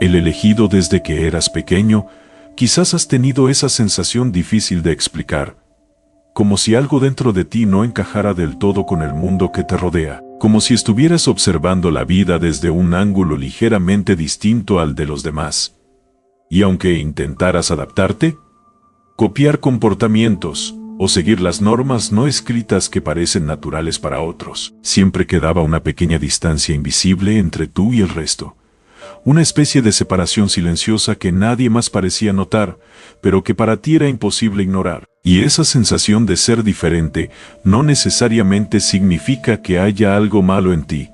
el elegido desde que eras pequeño. Quizás has tenido esa sensación difícil de explicar, como si algo dentro de ti no encajara del todo con el mundo que te rodea, como si estuvieras observando la vida desde un ángulo ligeramente distinto al de los demás. Y aunque intentaras adaptarte, copiar comportamientos o seguir las normas no escritas que parecen naturales para otros, siempre quedaba una pequeña distancia invisible entre tú y el resto. Una especie de separación silenciosa que nadie más parecía notar, pero que para ti era imposible ignorar. Y esa sensación de ser diferente no necesariamente significa que haya algo malo en ti,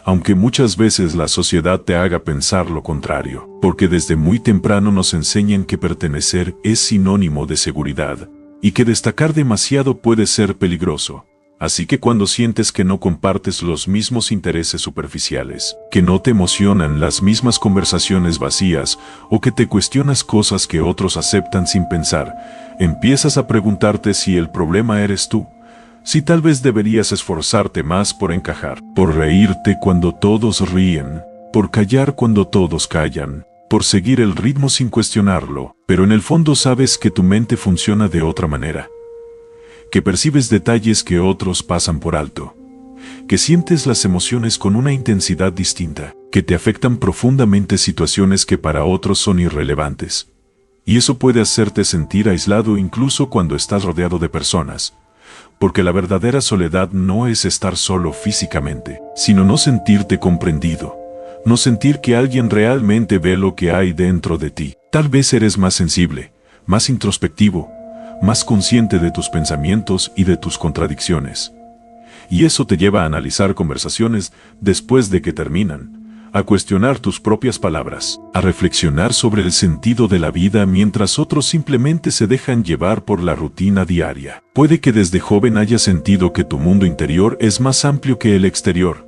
aunque muchas veces la sociedad te haga pensar lo contrario, porque desde muy temprano nos enseñan que pertenecer es sinónimo de seguridad, y que destacar demasiado puede ser peligroso. Así que cuando sientes que no compartes los mismos intereses superficiales, que no te emocionan las mismas conversaciones vacías, o que te cuestionas cosas que otros aceptan sin pensar, empiezas a preguntarte si el problema eres tú, si tal vez deberías esforzarte más por encajar, por reírte cuando todos ríen, por callar cuando todos callan, por seguir el ritmo sin cuestionarlo, pero en el fondo sabes que tu mente funciona de otra manera, que percibes detalles que otros pasan por alto, que sientes las emociones con una intensidad distinta, que te afectan profundamente situaciones que para otros son irrelevantes. Y eso puede hacerte sentir aislado incluso cuando estás rodeado de personas, porque la verdadera soledad no es estar solo físicamente, sino no sentirte comprendido, no sentir que alguien realmente ve lo que hay dentro de ti. Tal vez eres más sensible, más introspectivo, más consciente de tus pensamientos y de tus contradicciones. Y eso te lleva a analizar conversaciones después de que terminan, a cuestionar tus propias palabras, a reflexionar sobre el sentido de la vida mientras otros simplemente se dejan llevar por la rutina diaria. Puede que desde joven hayas sentido que tu mundo interior es más amplio que el exterior,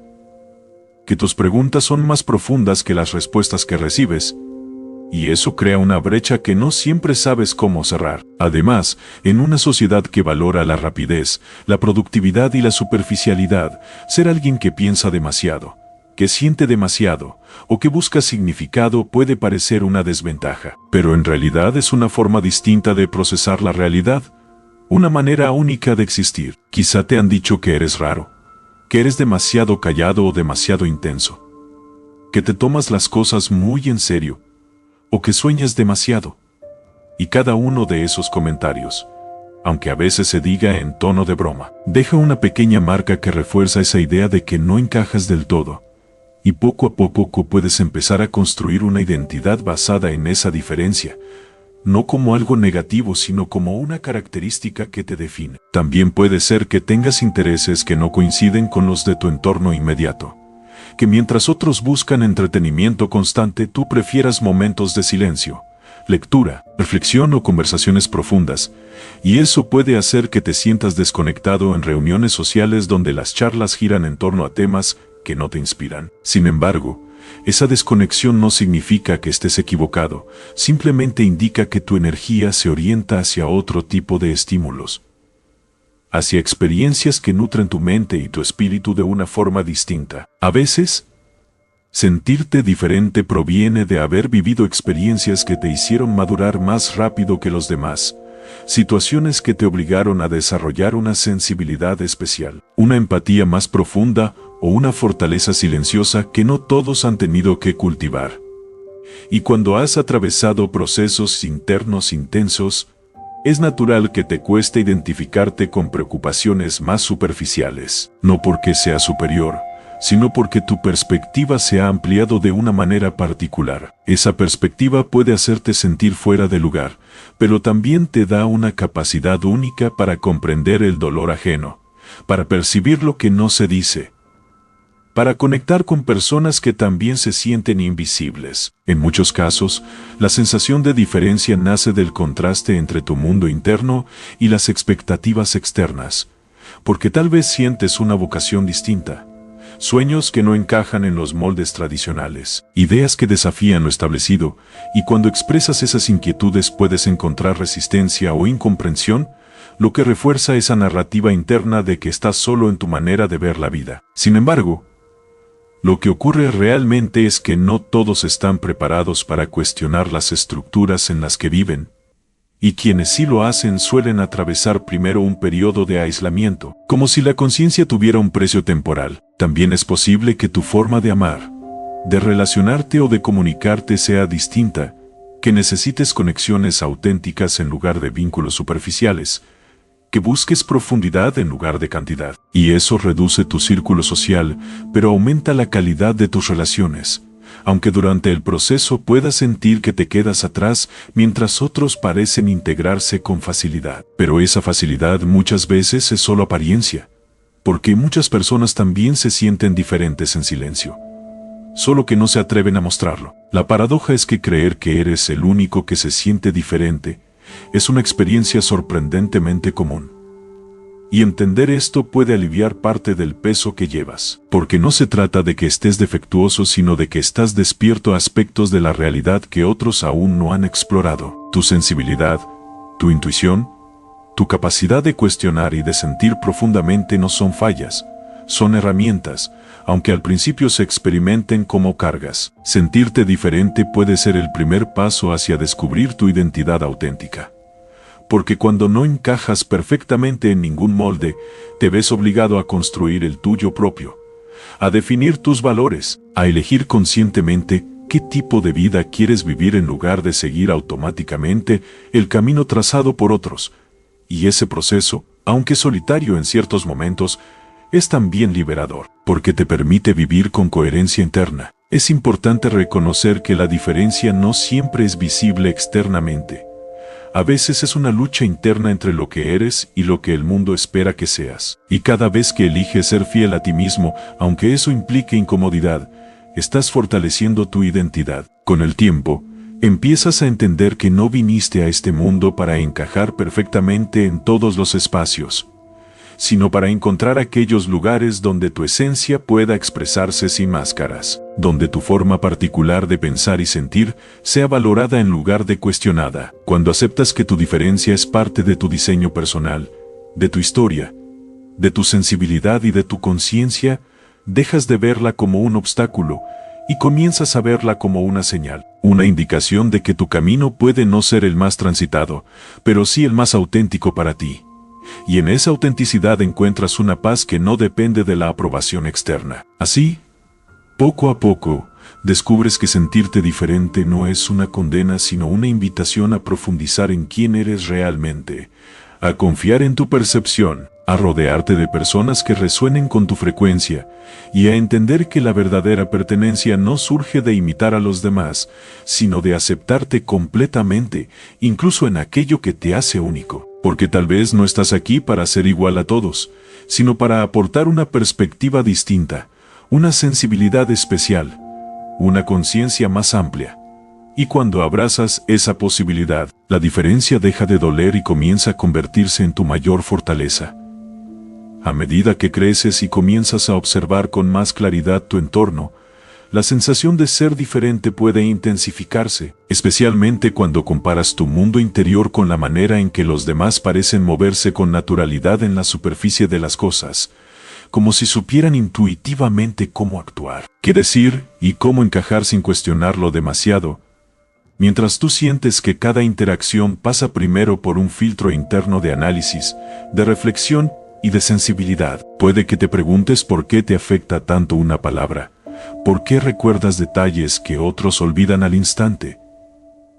que tus preguntas son más profundas que las respuestas que recibes, y eso crea una brecha que no siempre sabes cómo cerrar. Además, en una sociedad que valora la rapidez, la productividad y la superficialidad, ser alguien que piensa demasiado, que siente demasiado, o que busca significado puede parecer una desventaja. Pero en realidad es una forma distinta de procesar la realidad, una manera única de existir. Quizá te han dicho que eres raro, que eres demasiado callado o demasiado intenso, que te tomas las cosas muy en serio, o que sueñas demasiado. Y cada uno de esos comentarios, aunque a veces se diga en tono de broma, deja una pequeña marca que refuerza esa idea de que no encajas del todo. Y poco a poco puedes empezar a construir una identidad basada en esa diferencia, no como algo negativo sino como una característica que te define. También puede ser que tengas intereses que no coinciden con los de tu entorno inmediato, que mientras otros buscan entretenimiento constante, tú prefieras momentos de silencio, lectura, reflexión o conversaciones profundas, y eso puede hacer que te sientas desconectado en reuniones sociales donde las charlas giran en torno a temas que no te inspiran. Sin embargo, esa desconexión no significa que estés equivocado, simplemente indica que tu energía se orienta hacia otro tipo de estímulos, hacia experiencias que nutren tu mente y tu espíritu de una forma distinta. A veces, sentirte diferente proviene de haber vivido experiencias que te hicieron madurar más rápido que los demás, situaciones que te obligaron a desarrollar una sensibilidad especial, una empatía más profunda o una fortaleza silenciosa que no todos han tenido que cultivar. Y cuando has atravesado procesos internos intensos, es natural que te cueste identificarte con preocupaciones más superficiales, no porque seas superior, sino porque tu perspectiva se ha ampliado de una manera particular. Esa perspectiva puede hacerte sentir fuera de lugar, pero también te da una capacidad única para comprender el dolor ajeno, para percibir lo que no se dice, para conectar con personas que también se sienten invisibles. En muchos casos, la sensación de diferencia nace del contraste entre tu mundo interno y las expectativas externas, porque tal vez sientes una vocación distinta, sueños que no encajan en los moldes tradicionales, ideas que desafían lo establecido, y cuando expresas esas inquietudes puedes encontrar resistencia o incomprensión, lo que refuerza esa narrativa interna de que estás solo en tu manera de ver la vida. Sin embargo, Lo que ocurre realmente es que no todos están preparados para cuestionar las estructuras en las que viven, y quienes sí lo hacen suelen atravesar primero un periodo de aislamiento, como si la conciencia tuviera un precio temporal. También es posible que tu forma de amar, de relacionarte o de comunicarte sea distinta, que necesites conexiones auténticas en lugar de vínculos superficiales, que busques profundidad en lugar de cantidad. Y eso reduce tu círculo social, pero aumenta la calidad de tus relaciones, aunque durante el proceso puedas sentir que te quedas atrás mientras otros parecen integrarse con facilidad. Pero esa facilidad muchas veces es solo apariencia, porque muchas personas también se sienten diferentes en silencio, solo que no se atreven a mostrarlo. La paradoja es que creer que eres el único que se siente diferente es una experiencia sorprendentemente común. Y entender esto puede aliviar parte del peso que llevas, porque no se trata de que estés defectuoso, sino de que estás despierto a aspectos de la realidad que otros aún no han explorado. Tu sensibilidad, tu intuición, tu capacidad de cuestionar y de sentir profundamente no son fallas, son herramientas, aunque al principio se experimenten como cargas. Sentirte diferente puede ser el primer paso hacia descubrir tu identidad auténtica. Porque cuando no encajas perfectamente en ningún molde, te ves obligado a construir el tuyo propio, a definir tus valores, a elegir conscientemente qué tipo de vida quieres vivir en lugar de seguir automáticamente el camino trazado por otros. Y ese proceso, aunque solitario en ciertos momentos, es también liberador, porque te permite vivir con coherencia interna. Es importante reconocer que la diferencia no siempre es visible externamente. A veces es una lucha interna entre lo que eres y lo que el mundo espera que seas. Y cada vez que eliges ser fiel a ti mismo, aunque eso implique incomodidad, estás fortaleciendo tu identidad. Con el tiempo, empiezas a entender que no viniste a este mundo para encajar perfectamente en todos los espacios, sino para encontrar aquellos lugares donde tu esencia pueda expresarse sin máscaras, donde tu forma particular de pensar y sentir sea valorada en lugar de cuestionada. Cuando aceptas que tu diferencia es parte de tu diseño personal, de tu historia, de tu sensibilidad y de tu conciencia, dejas de verla como un obstáculo y comienzas a verla como una señal, una indicación de que tu camino puede no ser el más transitado, pero sí el más auténtico para ti. Y en esa autenticidad encuentras una paz que no depende de la aprobación externa. Así, poco a poco, descubres que sentirte diferente no es una condena, sino una invitación a profundizar en quién eres realmente, a confiar en tu percepción, a rodearte de personas que resuenen con tu frecuencia, y a entender que la verdadera pertenencia no surge de imitar a los demás, sino de aceptarte completamente, incluso en aquello que te hace único. Porque tal vez no estás aquí para ser igual a todos, sino para aportar una perspectiva distinta, una sensibilidad especial, una conciencia más amplia. Y cuando abrazas esa posibilidad, la diferencia deja de doler y comienza a convertirse en tu mayor fortaleza. A medida que creces y comienzas a observar con más claridad tu entorno, la sensación de ser diferente puede intensificarse, especialmente cuando comparas tu mundo interior con la manera en que los demás parecen moverse con naturalidad en la superficie de las cosas, como si supieran intuitivamente cómo actuar, qué decir y cómo encajar sin cuestionarlo demasiado. Mientras tú sientes que cada interacción pasa primero por un filtro interno de análisis, de reflexión y de sensibilidad, puede que te preguntes por qué te afecta tanto una palabra. ¿Por qué recuerdas detalles que otros olvidan al instante?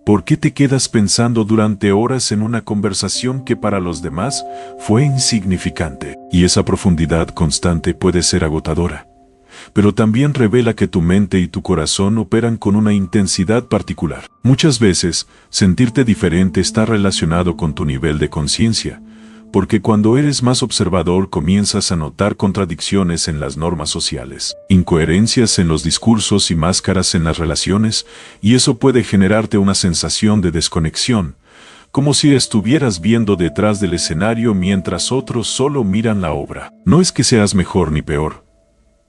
¿Por qué te quedas pensando durante horas en una conversación que para los demás fue insignificante? Y esa profundidad constante puede ser agotadora, pero también revela que tu mente y tu corazón operan con una intensidad particular. Muchas veces, sentirte diferente está relacionado con tu nivel de conciencia, porque cuando eres más observador comienzas a notar contradicciones en las normas sociales, incoherencias en los discursos y máscaras en las relaciones, y eso puede generarte una sensación de desconexión, como si estuvieras viendo detrás del escenario mientras otros solo miran la obra. No es que seas mejor ni peor,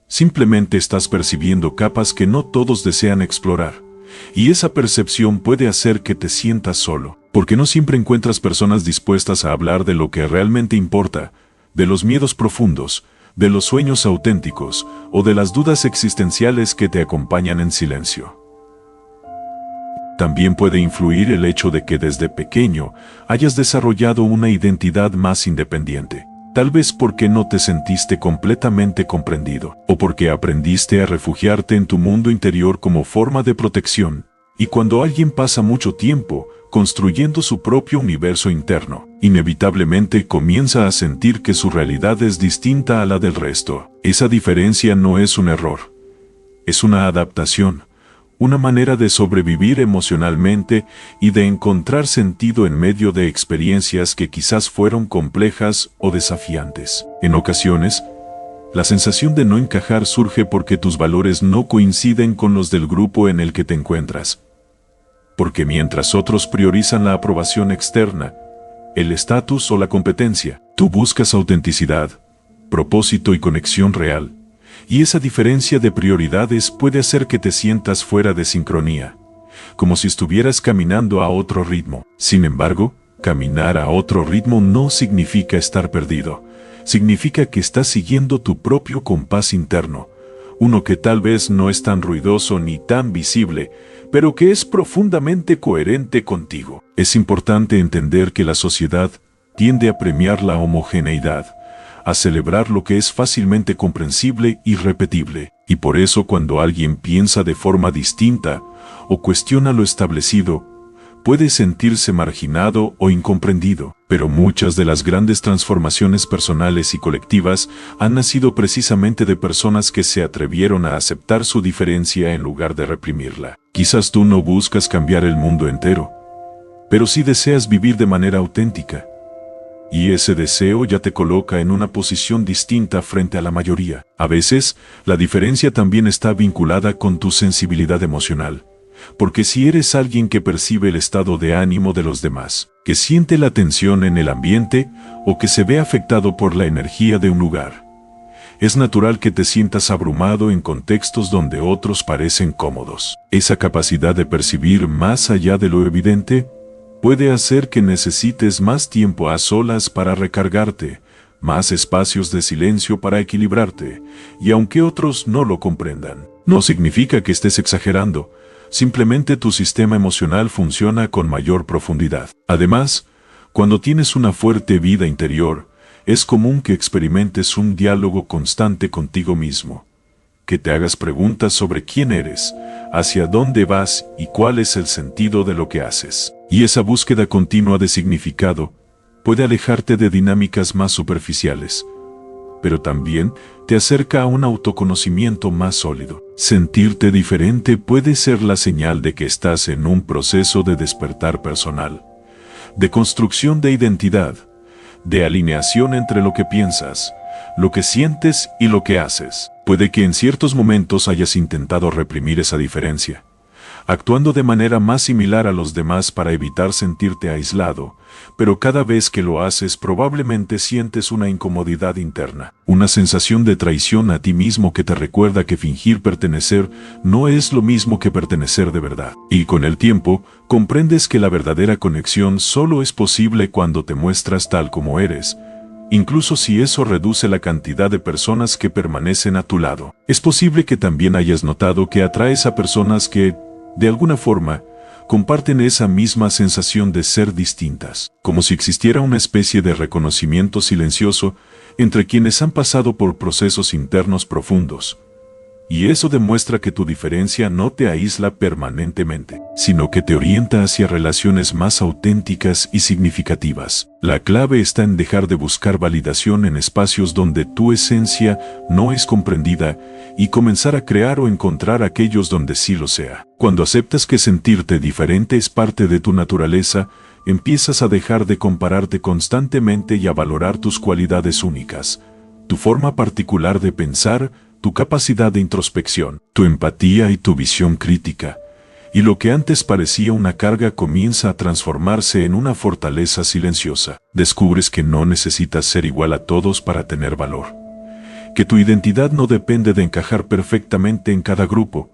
simplemente estás percibiendo capas que no todos desean explorar. Y esa percepción puede hacer que te sientas solo, porque no siempre encuentras personas dispuestas a hablar de lo que realmente importa, de los miedos profundos, de los sueños auténticos o de las dudas existenciales que te acompañan en silencio. También puede influir el hecho de que desde pequeño hayas desarrollado una identidad más independiente, tal vez porque no te sentiste completamente comprendido, o porque aprendiste a refugiarte en tu mundo interior como forma de protección. Y cuando alguien pasa mucho tiempo construyendo su propio universo interno, inevitablemente comienza a sentir que su realidad es distinta a la del resto. Esa diferencia no es un error, es una adaptación, una manera de sobrevivir emocionalmente y de encontrar sentido en medio de experiencias que quizás fueron complejas o desafiantes. En ocasiones, la sensación de no encajar surge porque tus valores no coinciden con los del grupo en el que te encuentras. Porque mientras otros priorizan la aprobación externa, el estatus o la competencia, tú buscas autenticidad, propósito y conexión real. Y esa diferencia de prioridades puede hacer que te sientas fuera de sincronía, como si estuvieras caminando a otro ritmo. Sin embargo, caminar a otro ritmo no significa estar perdido. Significa que estás siguiendo tu propio compás interno, uno que tal vez no es tan ruidoso ni tan visible, pero que es profundamente coherente contigo. Es importante entender que la sociedad tiende a premiar la homogeneidad, a celebrar lo que es fácilmente comprensible y repetible, y por eso cuando alguien piensa de forma distinta o cuestiona lo establecido, puede sentirse marginado o incomprendido. Pero muchas de las grandes transformaciones personales y colectivas han nacido precisamente de personas que se atrevieron a aceptar su diferencia en lugar de reprimirla. Quizás tú no buscas cambiar el mundo entero, pero sí deseas vivir de manera auténtica. Y ese deseo ya te coloca en una posición distinta frente a la mayoría. A veces, la diferencia también está vinculada con tu sensibilidad emocional. Porque si eres alguien que percibe el estado de ánimo de los demás, que siente la tensión en el ambiente o que se ve afectado por la energía de un lugar, es natural que te sientas abrumado en contextos donde otros parecen cómodos. Esa capacidad de percibir más allá de lo evidente puede hacer que necesites más tiempo a solas para recargarte, más espacios de silencio para equilibrarte, y aunque otros no lo comprendan, no significa que estés exagerando. Simplemente tu sistema emocional funciona con mayor profundidad. Además, cuando tienes una fuerte vida interior, es común que experimentes un diálogo constante contigo mismo, que te hagas preguntas sobre quién eres, hacia dónde vas y cuál es el sentido de lo que haces. Y esa búsqueda continua de significado puede alejarte de dinámicas más superficiales, pero también te acerca a un autoconocimiento más sólido. Sentirte diferente puede ser la señal de que estás en un proceso de despertar personal, de construcción de identidad, de alineación entre lo que piensas, lo que sientes y lo que haces. Puede que en ciertos momentos hayas intentado reprimir esa diferencia, actuando de manera más similar a los demás para evitar sentirte aislado, pero cada vez que lo haces probablemente sientes una incomodidad interna, una sensación de traición a ti mismo que te recuerda que fingir pertenecer no es lo mismo que pertenecer de verdad. Y con el tiempo, comprendes que la verdadera conexión solo es posible cuando te muestras tal como eres, incluso si eso reduce la cantidad de personas que permanecen a tu lado. Es posible que también hayas notado que atraes a personas que, de alguna forma, comparten esa misma sensación de ser distintas, como si existiera una especie de reconocimiento silencioso entre quienes han pasado por procesos internos profundos. Y eso demuestra que tu diferencia no te aísla permanentemente, sino que te orienta hacia relaciones más auténticas y significativas. La clave está en dejar de buscar validación en espacios donde tu esencia no es comprendida y comenzar a crear o encontrar aquellos donde sí lo sea. Cuando aceptas que sentirte diferente es parte de tu naturaleza, empiezas a dejar de compararte constantemente y a valorar tus cualidades únicas, tu forma particular de pensar, tu capacidad de introspección, tu empatía y tu visión crítica. Y lo que antes parecía una carga comienza a transformarse en una fortaleza silenciosa. Descubres que no necesitas ser igual a todos para tener valor, que tu identidad no depende de encajar perfectamente en cada grupo,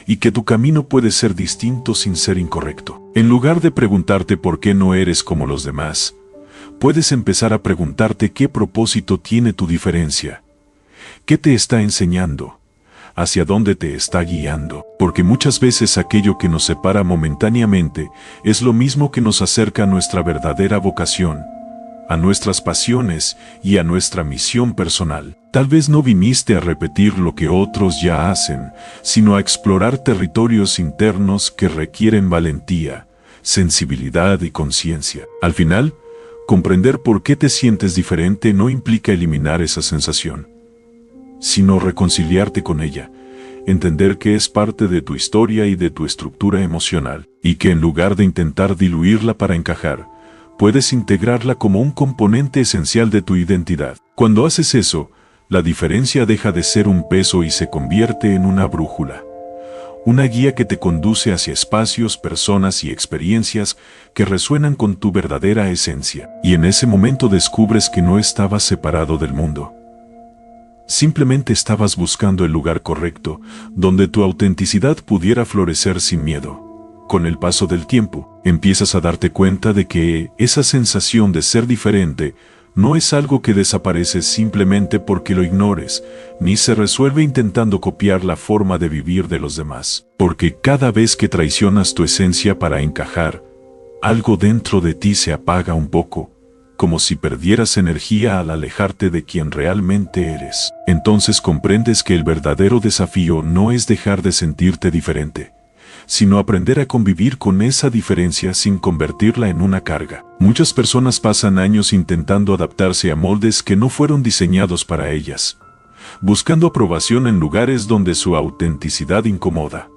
y que tu camino puede ser distinto sin ser incorrecto. En lugar de preguntarte por qué no eres como los demás, puedes empezar a preguntarte qué propósito tiene tu diferencia, ¿Qué te está enseñando? ¿Hacia dónde te está guiando? Porque muchas veces aquello que nos separa momentáneamente es lo mismo que nos acerca a nuestra verdadera vocación, a nuestras pasiones y a nuestra misión personal. Tal vez no viniste a repetir lo que otros ya hacen, sino a explorar territorios internos que requieren valentía, sensibilidad y conciencia. Al final, comprender por qué te sientes diferente no implica eliminar esa sensación, sino reconciliarte con ella, entender que es parte de tu historia y de tu estructura emocional, y que en lugar de intentar diluirla para encajar, puedes integrarla como un componente esencial de tu identidad. Cuando haces eso, la diferencia deja de ser un peso y se convierte en una brújula. Una guía que te conduce hacia espacios, personas y experiencias que resuenan con tu verdadera esencia. Y en ese momento descubres que no estabas separado del mundo. Simplemente estabas buscando el lugar correcto, donde tu autenticidad pudiera florecer sin miedo. Con el paso del tiempo, empiezas a darte cuenta de que esa sensación de ser diferente no es algo que desaparece simplemente porque lo ignores, ni se resuelve intentando copiar la forma de vivir de los demás. Porque cada vez que traicionas tu esencia para encajar, algo dentro de ti se apaga un poco, como si perdieras energía al alejarte de quien realmente eres. Entonces comprendes que el verdadero desafío no es dejar de sentirte diferente, sino aprender a convivir con esa diferencia sin convertirla en una carga. Muchas personas pasan años intentando adaptarse a moldes que no fueron diseñados para ellas, buscando aprobación en lugares donde su autenticidad incomoda.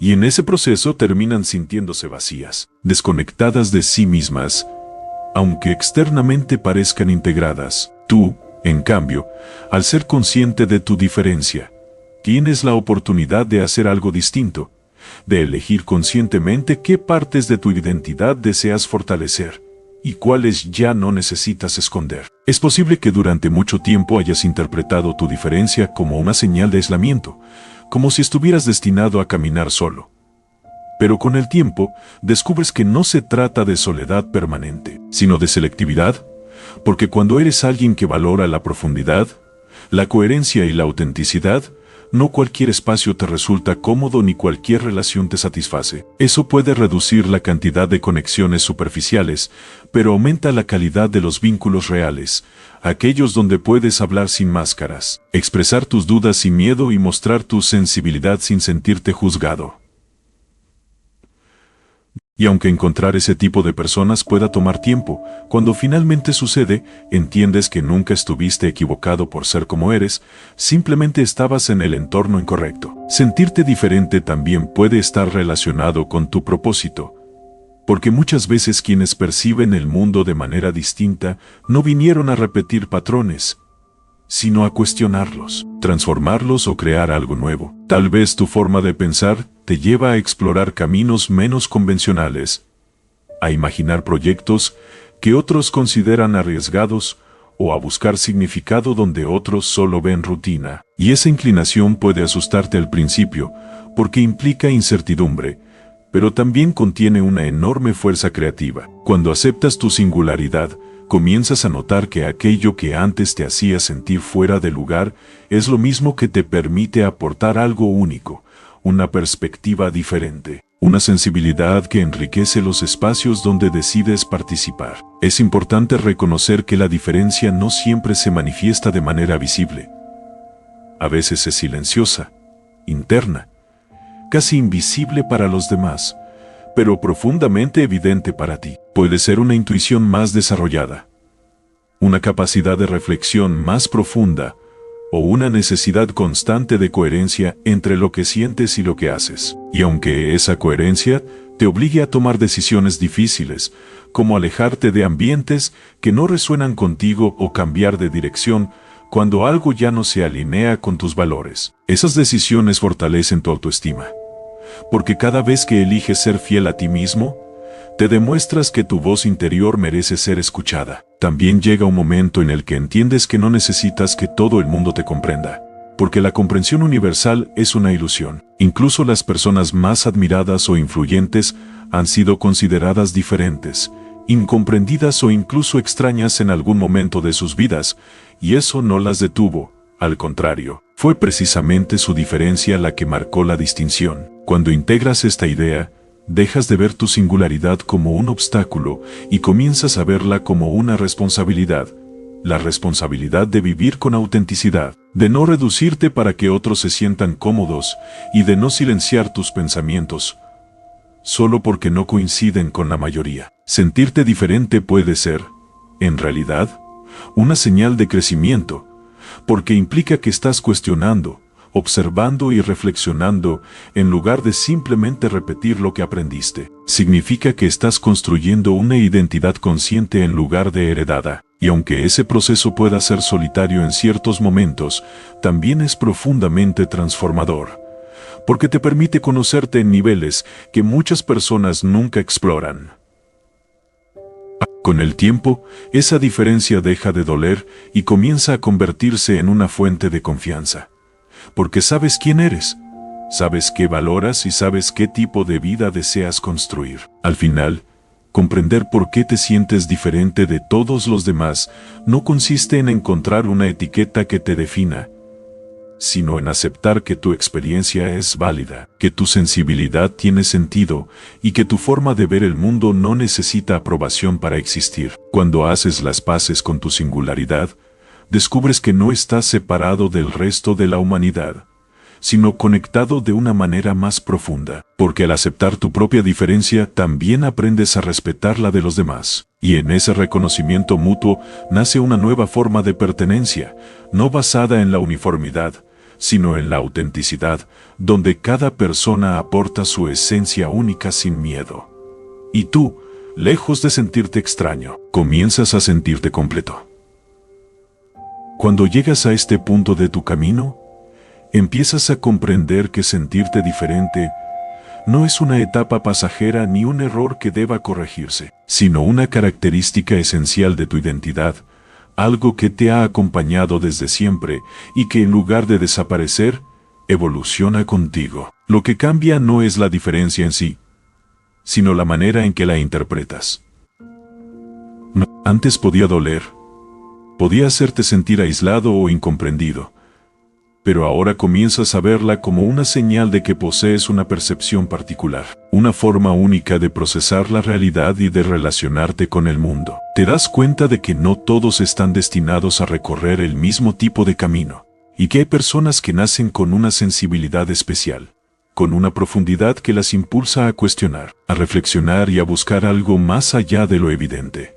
Y en ese proceso terminan sintiéndose vacías, desconectadas de sí mismas, aunque externamente parezcan integradas. Tú, en cambio, al ser consciente de tu diferencia, tienes la oportunidad de hacer algo distinto, de elegir conscientemente qué partes de tu identidad deseas fortalecer y cuáles ya no necesitas esconder. Es posible que durante mucho tiempo hayas interpretado tu diferencia como una señal de aislamiento, como si estuvieras destinado a caminar solo. Pero con el tiempo, descubres que no se trata de soledad permanente, sino de selectividad, porque cuando eres alguien que valora la profundidad, la coherencia y la autenticidad, no cualquier espacio te resulta cómodo ni cualquier relación te satisface. Eso puede reducir la cantidad de conexiones superficiales, pero aumenta la calidad de los vínculos reales, aquellos donde puedes hablar sin máscaras, expresar tus dudas sin miedo y mostrar tu sensibilidad sin sentirte juzgado. Y aunque encontrar ese tipo de personas pueda tomar tiempo, cuando finalmente sucede, entiendes que nunca estuviste equivocado por ser como eres, simplemente estabas en el entorno incorrecto. Sentirte diferente también puede estar relacionado con tu propósito, porque muchas veces quienes perciben el mundo de manera distinta no vinieron a repetir patrones, sino a cuestionarlos, transformarlos o crear algo nuevo. Tal vez tu forma de pensar te lleva a explorar caminos menos convencionales, a imaginar proyectos que otros consideran arriesgados o a buscar significado donde otros solo ven rutina. Y esa inclinación puede asustarte al principio, porque implica incertidumbre, pero también contiene una enorme fuerza creativa. Cuando aceptas tu singularidad, comienzas a notar que aquello que antes te hacía sentir fuera de lugar es lo mismo que te permite aportar algo único, una perspectiva diferente, una sensibilidad que enriquece los espacios donde decides participar. Es importante reconocer que la diferencia no siempre se manifiesta de manera visible. A veces es silenciosa, interna, casi invisible para los demás, pero profundamente evidente para ti. Puede ser una intuición más desarrollada, una capacidad de reflexión más profunda, o una necesidad constante de coherencia entre lo que sientes y lo que haces. Y aunque esa coherencia te obligue a tomar decisiones difíciles, como alejarte de ambientes que no resuenan contigo o cambiar de dirección cuando algo ya no se alinea con tus valores, esas decisiones fortalecen tu autoestima. Porque cada vez que eliges ser fiel a ti mismo, te demuestras que tu voz interior merece ser escuchada. También llega un momento en el que entiendes que no necesitas que todo el mundo te comprenda, porque la comprensión universal es una ilusión. Incluso las personas más admiradas o influyentes han sido consideradas diferentes, incomprendidas o incluso extrañas en algún momento de sus vidas, y eso no las detuvo. Al contrario, fue precisamente su diferencia la que marcó la distinción. Cuando integras esta idea, dejas de ver tu singularidad como un obstáculo y comienzas a verla como una responsabilidad. La responsabilidad de vivir con autenticidad, de no reducirte para que otros se sientan cómodos y de no silenciar tus pensamientos solo porque no coinciden con la mayoría. Sentirte diferente puede ser, en realidad, una señal de crecimiento, porque implica que estás cuestionando, observando y reflexionando en lugar de simplemente repetir lo que aprendiste. Significa que estás construyendo una identidad consciente en lugar de heredada. Y aunque ese proceso pueda ser solitario en ciertos momentos, también es profundamente transformador, porque te permite conocerte en niveles que muchas personas nunca exploran. Con el tiempo, esa diferencia deja de doler y comienza a convertirse en una fuente de confianza. Porque sabes quién eres, sabes qué valoras y sabes qué tipo de vida deseas construir. Al final, comprender por qué te sientes diferente de todos los demás no consiste en encontrar una etiqueta que te defina, sino en aceptar que tu experiencia es válida, que tu sensibilidad tiene sentido y que tu forma de ver el mundo no necesita aprobación para existir. Cuando haces las paces con tu singularidad, descubres que no estás separado del resto de la humanidad, sino conectado de una manera más profunda, porque al aceptar tu propia diferencia también aprendes a respetar la de los demás. Y en ese reconocimiento mutuo nace una nueva forma de pertenencia, no basada en la uniformidad, sino en la autenticidad, donde cada persona aporta su esencia única sin miedo. Y tú, lejos de sentirte extraño, comienzas a sentirte completo. Cuando llegas a este punto de tu camino, empiezas a comprender que sentirte diferente no es una etapa pasajera ni un error que deba corregirse, sino una característica esencial de tu identidad, algo que te ha acompañado desde siempre y que en lugar de desaparecer, evoluciona contigo. Lo que cambia no es la diferencia en sí, sino la manera en que la interpretas. Antes podía doler, podía hacerte sentir aislado o incomprendido, pero ahora comienzas a verla como una señal de que posees una percepción particular, una forma única de procesar la realidad y de relacionarte con el mundo. Te das cuenta de que no todos están destinados a recorrer el mismo tipo de camino, y que hay personas que nacen con una sensibilidad especial, con una profundidad que las impulsa a cuestionar, a reflexionar y a buscar algo más allá de lo evidente.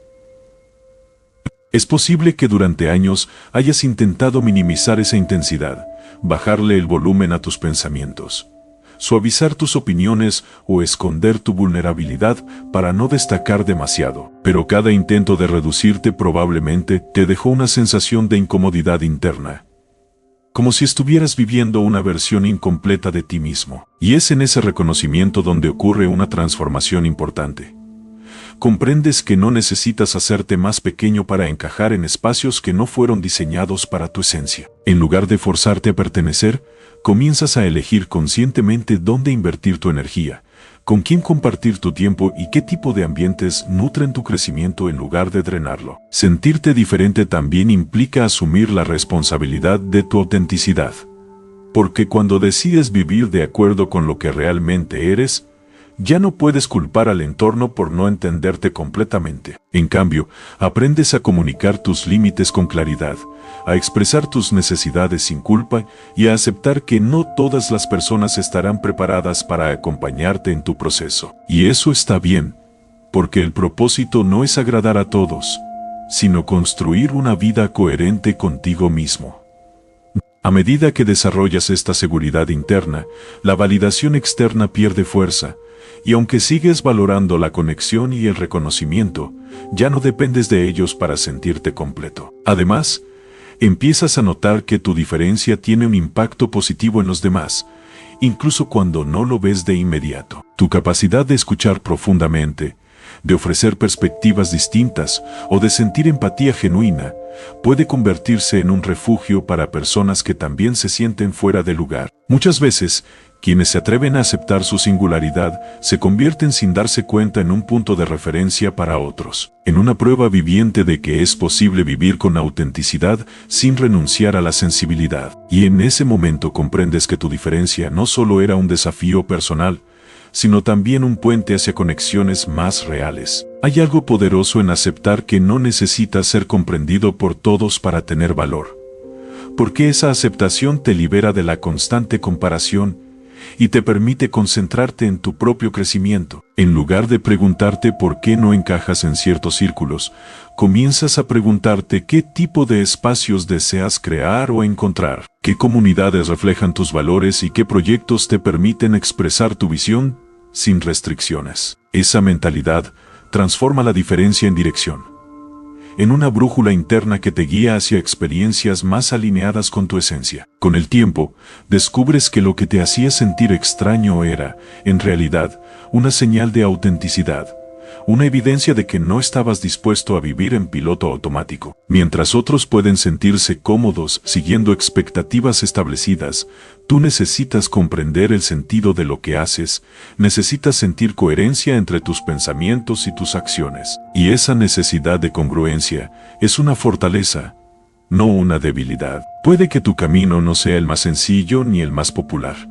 Es posible que durante años hayas intentado minimizar esa intensidad, bajarle el volumen a tus pensamientos, suavizar tus opiniones o esconder tu vulnerabilidad para no destacar demasiado. Pero cada intento de reducirte probablemente te dejó una sensación de incomodidad interna, como si estuvieras viviendo una versión incompleta de ti mismo. Y es en ese reconocimiento donde ocurre una transformación importante. Comprendes que no necesitas hacerte más pequeño para encajar en espacios que no fueron diseñados para tu esencia. En lugar de forzarte a pertenecer, comienzas a elegir conscientemente dónde invertir tu energía, con quién compartir tu tiempo y qué tipo de ambientes nutren tu crecimiento en lugar de drenarlo. Sentirte diferente también implica asumir la responsabilidad de tu autenticidad. Porque cuando decides vivir de acuerdo con lo que realmente eres, ya no puedes culpar al entorno por no entenderte completamente. En cambio, aprendes a comunicar tus límites con claridad, a expresar tus necesidades sin culpa y a aceptar que no todas las personas estarán preparadas para acompañarte en tu proceso. Y eso está bien, porque el propósito no es agradar a todos, sino construir una vida coherente contigo mismo. A medida que desarrollas esta seguridad interna, la validación externa pierde fuerza, y aunque sigues valorando la conexión y el reconocimiento, ya no dependes de ellos para sentirte completo. Además, empiezas a notar que tu diferencia tiene un impacto positivo en los demás, incluso cuando no lo ves de inmediato. Tu capacidad de escuchar profundamente, de ofrecer perspectivas distintas o de sentir empatía genuina, puede convertirse en un refugio para personas que también se sienten fuera de lugar. Muchas veces, Quienes se atreven a aceptar su singularidad se convierten sin darse cuenta en un punto de referencia para otros, en una prueba viviente de que es posible vivir con autenticidad sin renunciar a la sensibilidad. Y en ese momento comprendes que tu diferencia no solo era un desafío personal, sino también un puente hacia conexiones más reales. Hay algo poderoso en aceptar que no necesitas ser comprendido por todos para tener valor, porque esa aceptación te libera de la constante comparación y te permite concentrarte en tu propio crecimiento. En lugar de preguntarte por qué no encajas en ciertos círculos, comienzas a preguntarte qué tipo de espacios deseas crear o encontrar, qué comunidades reflejan tus valores y qué proyectos te permiten expresar tu visión sin restricciones. Esa mentalidad transforma la diferencia en dirección, en una brújula interna que te guía hacia experiencias más alineadas con tu esencia. Con el tiempo, descubres que lo que te hacía sentir extraño era, en realidad, una señal de autenticidad, una evidencia de que no estabas dispuesto a vivir en piloto automático. Mientras otros pueden sentirse cómodos siguiendo expectativas establecidas, tú necesitas comprender el sentido de lo que haces, necesitas sentir coherencia entre tus pensamientos y tus acciones. Y esa necesidad de congruencia es una fortaleza, no una debilidad. Puede que tu camino no sea el más sencillo ni el más popular,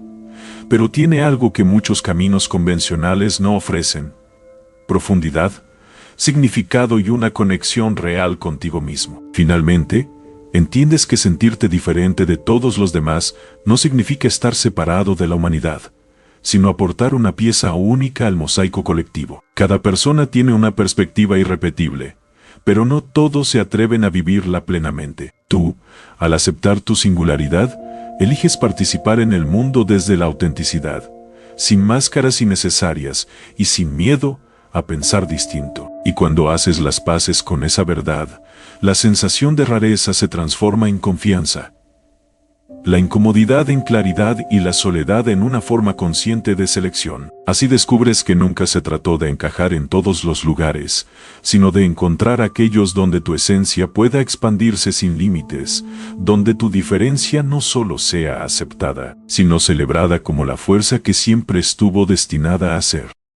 pero tiene algo que muchos caminos convencionales no ofrecen: profundidad, significado y una conexión real contigo mismo. Finalmente, entiendes que sentirte diferente de todos los demás no significa estar separado de la humanidad, sino aportar una pieza única al mosaico colectivo. Cada persona tiene una perspectiva irrepetible, pero no todos se atreven a vivirla plenamente. Tú, al aceptar tu singularidad, eliges participar en el mundo desde la autenticidad, sin máscaras innecesarias y sin miedo a pensar distinto. Y cuando haces las paces con esa verdad, la sensación de rareza se transforma en confianza, la incomodidad en claridad y la soledad en una forma consciente de selección. Así descubres que nunca se trató de encajar en todos los lugares, sino de encontrar aquellos donde tu esencia pueda expandirse sin límites, donde tu diferencia no solo sea aceptada, sino celebrada como la fuerza que siempre estuvo destinada a ser.